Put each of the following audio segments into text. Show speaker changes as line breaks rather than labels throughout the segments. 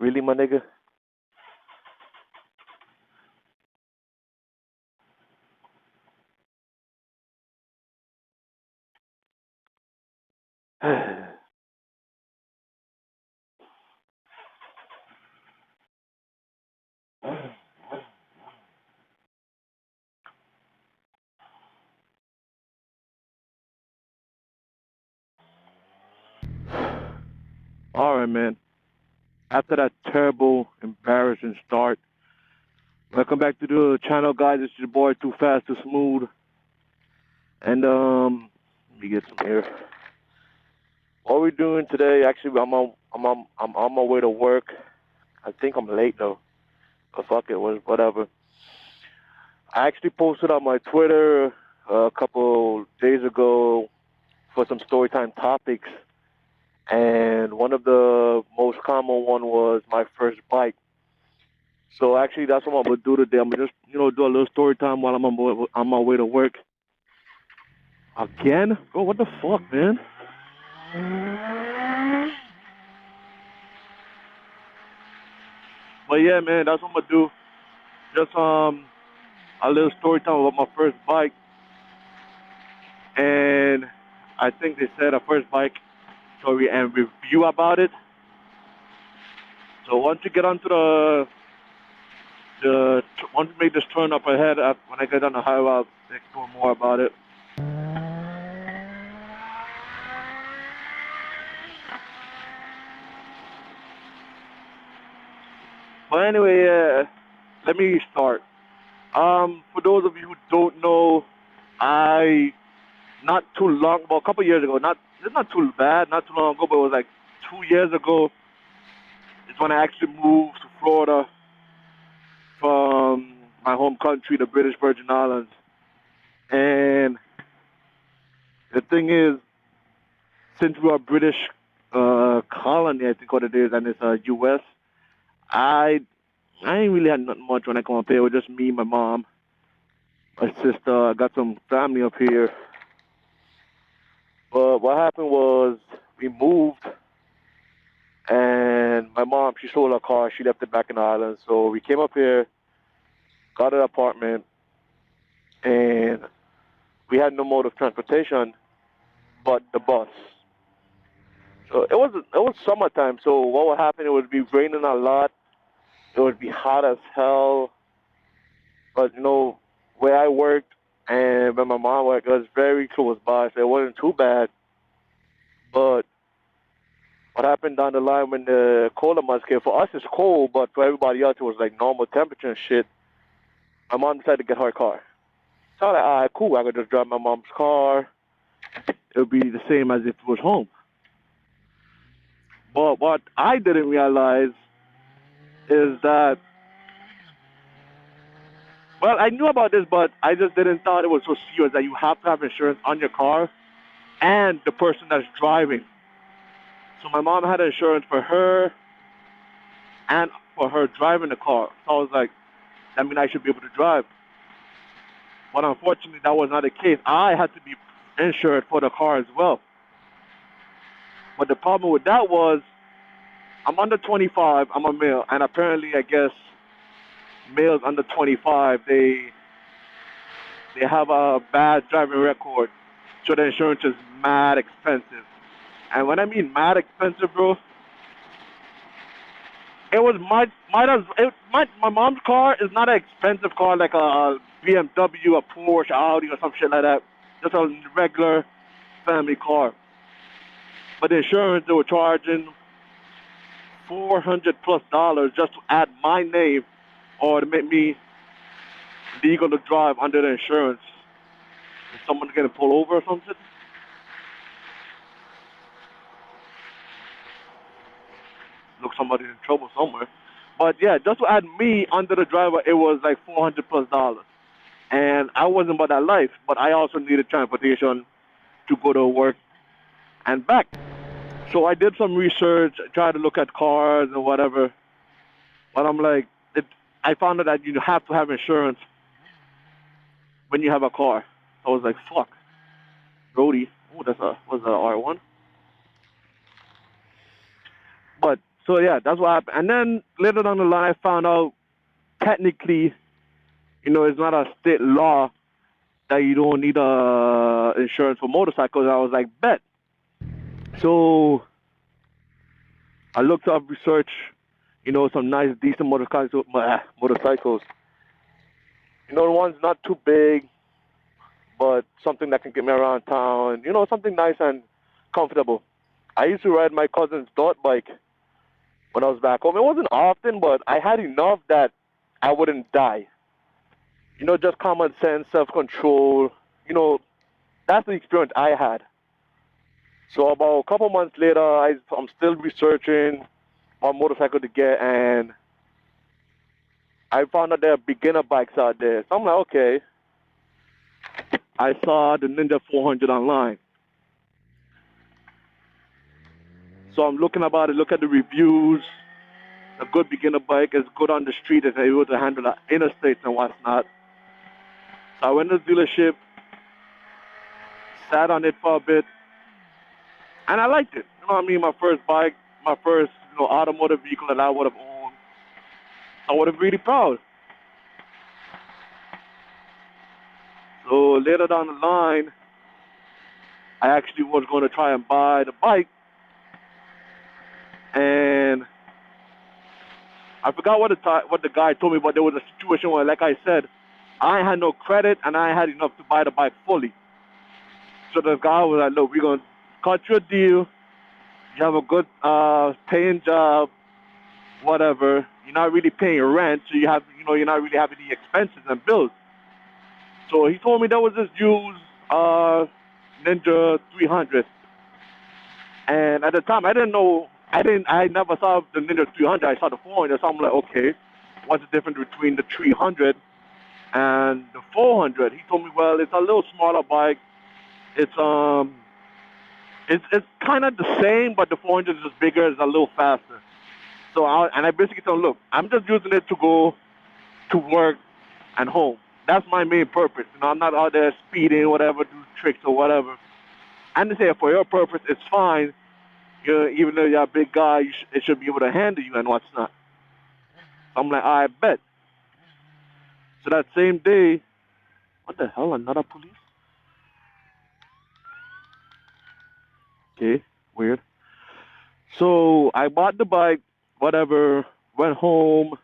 Really, my nigga? All right, man. After that terrible, embarrassing start, welcome back to the channel, guys. It's your boy, Too Fast, Too Smooth. And, let me get some air. What we're doing today, actually, I'm on my way to work. I think I'm late, though. But fuck it, whatever. I actually posted on my Twitter a couple days ago for some storytime topics. And one of the most common one was my first bike. So actually, that's what I'm gonna do today. I'm gonna just, do a little story time while I'm on my way to work. Again, bro, what the fuck, man? But yeah, man, that's what I'm gonna do. Just a little story time about my first bike, and I think they said a first bike story and review about it. So once you get onto once you make this turn up ahead, when I get on the highway, I'll explore more about it. But anyway, let me start. For those of you who don't know, I not too long, well, a couple years ago, it's not too bad, not too long ago, but it was like 2 years ago. It's when I actually moved to Florida from my home country, the British Virgin Islands. And the thing is, since we are British colony, I think what it is, and it's U.S., I ain't really had nothing much when I come up here. It was just me, my mom, my sister. I got some family up here. But what happened was we moved, and my mom, she sold her car. She left it back in the island. So we came up here, got an apartment, and we had no mode of transportation but the bus. So it was summertime. So what would happen? It would be raining a lot. It would be hot as hell. But where I worked and where my mom worked, it was very close by, so it wasn't too bad. But what happened down the line when the colder months came? For us, it's cold, but for everybody else, it was like normal temperature and shit. My mom decided to get her car. So I was like, all right, cool. I could just drive my mom's car. It would be the same as if it was home. But what I didn't realize is that, well, I knew about this, but I just didn't thought it was so serious that you have to have insurance on your car and the person that's driving. So my mom had insurance for her and for her driving the car. So I was like, that means I should be able to drive. But unfortunately, that was not the case. I had to be insured for the car as well. But the problem with that was I'm under 25, I'm a male, and apparently, I guess, males under 25, they have a bad driving record, so the insurance is mad expensive. And when I mean mad expensive, bro, it was my mom's car is not an expensive car like a BMW, a Porsche, Audi, or some shit like that. Just a regular family car. But the insurance, they were charging $400+ just to add my name or to make me legal to drive under the insurance. If someone's gonna pull over or something. Look, somebody's in trouble somewhere. But yeah, just to add me under the driver, it was like $400+. And I wasn't about that life, but I also needed transportation to go to work and back. So I did some research, tried to look at cars and whatever. But I'm like, I found out that you have to have insurance when you have a car. I was like, fuck. Brody. Oh, what's that, R1? But So yeah, that's what happened. And then later down the line, I found out technically, it's not a state law that you don't need insurance for motorcycles. I was like, bet. So I looked up, research, some nice, decent motorcycles. The ones not too big, but something that can get me around town. Something nice and comfortable. I used to ride my cousin's dirt bike when I was back home. It wasn't often, but I had enough that I wouldn't die. Just common sense, self-control. That's the experience I had. So about a couple months later, I'm still researching what motorcycle to get, and I found out there are beginner bikes out there. So I'm like, okay. I saw the Ninja 400 online. So I'm looking about it, look at the reviews. A good beginner bike is good on the street, it's able to handle the interstates and whatnot. So I went to the dealership, sat on it for a bit, and I liked it. My first bike, my first automotive vehicle that I would have owned. I would have really proud. So later down the line, I actually was going to try and buy the bike, and I forgot what the guy told me, but there was a situation where, like I said, I had no credit and I had enough to buy the bike fully. So the guy was like, look, we're going to cut you a deal. You have a good paying job, whatever. You're not really paying rent, so you're not really having any expenses and bills. So he told me there was this used Ninja 300. And at the time, I didn't know, I never saw the Ninja 300. I saw the 400. So I'm like, okay, what's the difference between the 300 and the 400? He told me, well, it's a little smaller bike. It's kind of the same, but the 400 is just bigger. It's a little faster. So I basically told him, look, I'm just using it to go to work and home. That's my main purpose. I'm not out there speeding, whatever, do tricks or whatever. And they say for your purpose, it's fine. Even though you're a big guy, it should be able to handle you and what's not. So I'm like, I bet. So that same day, what the hell, another police? Okay, weird. So I bought the bike, whatever, went home.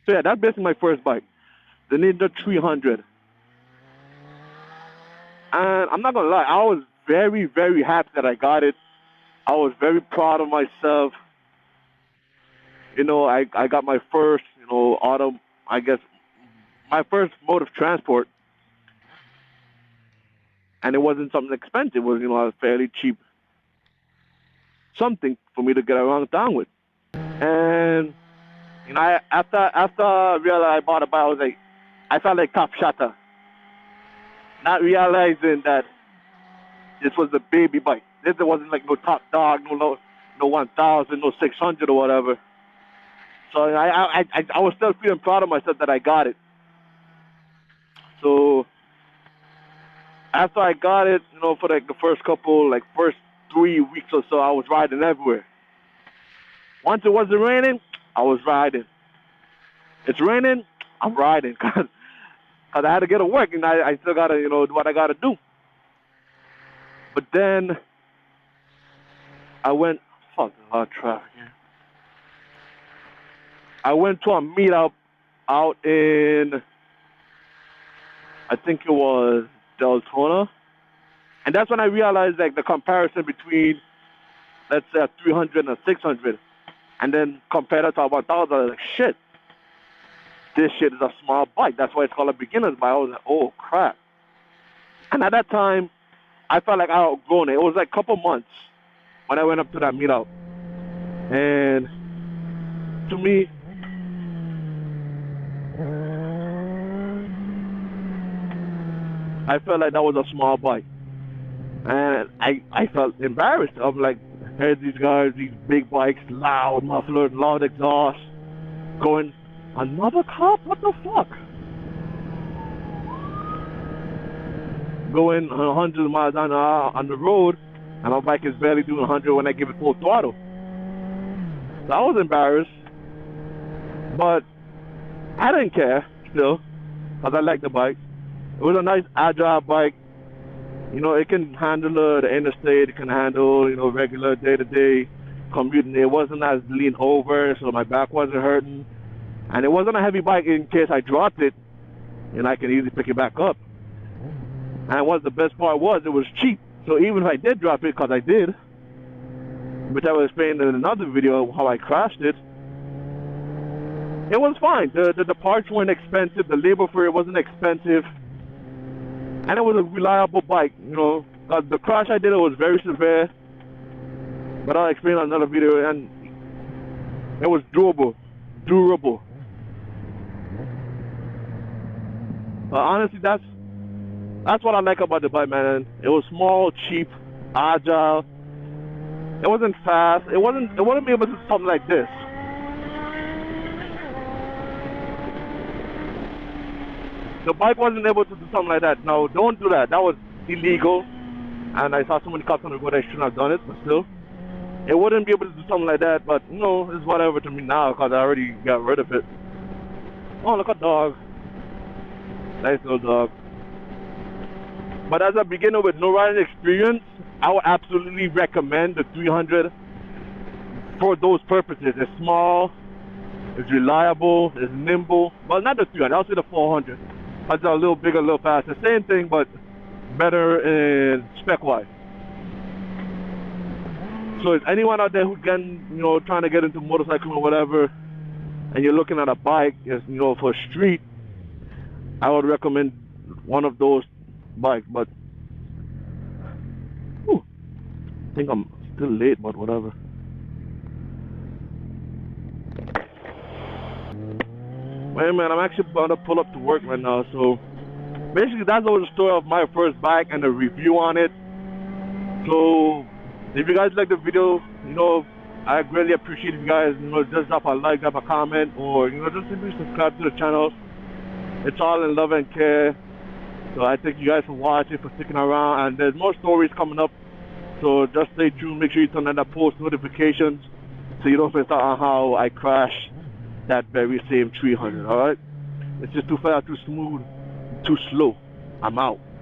So yeah, that's basically my first bike, the Ninja 300. And I'm not gonna lie, I was very, very happy that I got it. I was very proud of myself. I got my first, my first mode of transport. And it wasn't something expensive. It was, a fairly cheap something for me to get around town with. And, after I realized I bought a bike, I felt like Top Shatter. Not realizing that this was a baby bike. This wasn't like no Top Dog, no 1000, no 600 or whatever. So I was still feeling proud of myself that I got it. So after I got it, for the first 3 weeks or so, I was riding everywhere. Once it wasn't raining, I was riding. It's raining, I'm riding, cause I had to get to work, and I still gotta, do what I gotta do. But then I went, fuck, there's a lot of traffic here. I went to a meetup out in, I think it was Deltona. And that's when I realized the comparison between, let's say, a 300 and a 600. And then compared it to a 1000, I was like, shit. This shit is a small bike. That's why it's called a beginner's bike. I was like, oh, crap. And at that time, I felt like I had outgrown it. It was like a couple months when I went up to that meetup. And to me, I felt like that was a small bike. And I felt embarrassed. I'm like, here's these guys, these big bikes, loud mufflers, loud exhaust, going, another cop? What the fuck? Going 100 miles on the road, and my bike is barely doing 100 when I give it full throttle. So I was embarrassed, but I didn't care still, because I liked the bike. It was a nice agile bike. You know, it can handle the interstate, it can handle, you know, regular day-to-day commuting. It wasn't as lean over, so my back wasn't hurting. And it wasn't a heavy bike in case I dropped it, and I can easily pick it back up. And what the best part was, it was cheap. So even if I did drop it, because I did, which I will explain in another video how I crashed it, it was fine. The parts weren't expensive, the labor for it wasn't expensive, and it was a reliable bike. You know, the crash I did, it was very severe, but I'll explain in another video, and it was durable. But honestly, that's what I like about the bike, man. It was small, cheap, agile. It wasn't fast. It wouldn't be able to do something like this. The bike wasn't able to do something like that. No, don't do that. That was illegal. And I saw so many cops on the road, I shouldn't have done it, but still. It wouldn't be able to do something like that, but you know, it's whatever to me now because I already got rid of it. Oh, look at dog. Nice little dog. But as a beginner with no riding experience, I would absolutely recommend the 300 for those purposes. It's small, it's reliable, it's nimble. Well, not the 300, I'll say the 400. It's a little bigger, a little faster. Same thing, but better in spec-wise. So if anyone out there who's getting, you know, trying to get into motorcycling or whatever, and you're looking at a bike, you know, for street, I would recommend one of those bikes. But whew, I think I'm still late, but whatever. Wait, man, I'm actually about to pull up to work right now. So basically, that's the story of my first bike and the review on it. So if you guys like the video, you know, I greatly appreciate if you guys, you know, just drop a like, drop a comment, or, you know, just simply subscribe to the channel. It's all in love and care. So I thank you guys for watching, for sticking around, and there's more stories coming up. So just stay tuned. Make sure you turn on the post notifications so you don't miss out on how I crashed that very same 300. All right? It's just too fast, too smooth, too slow. I'm out.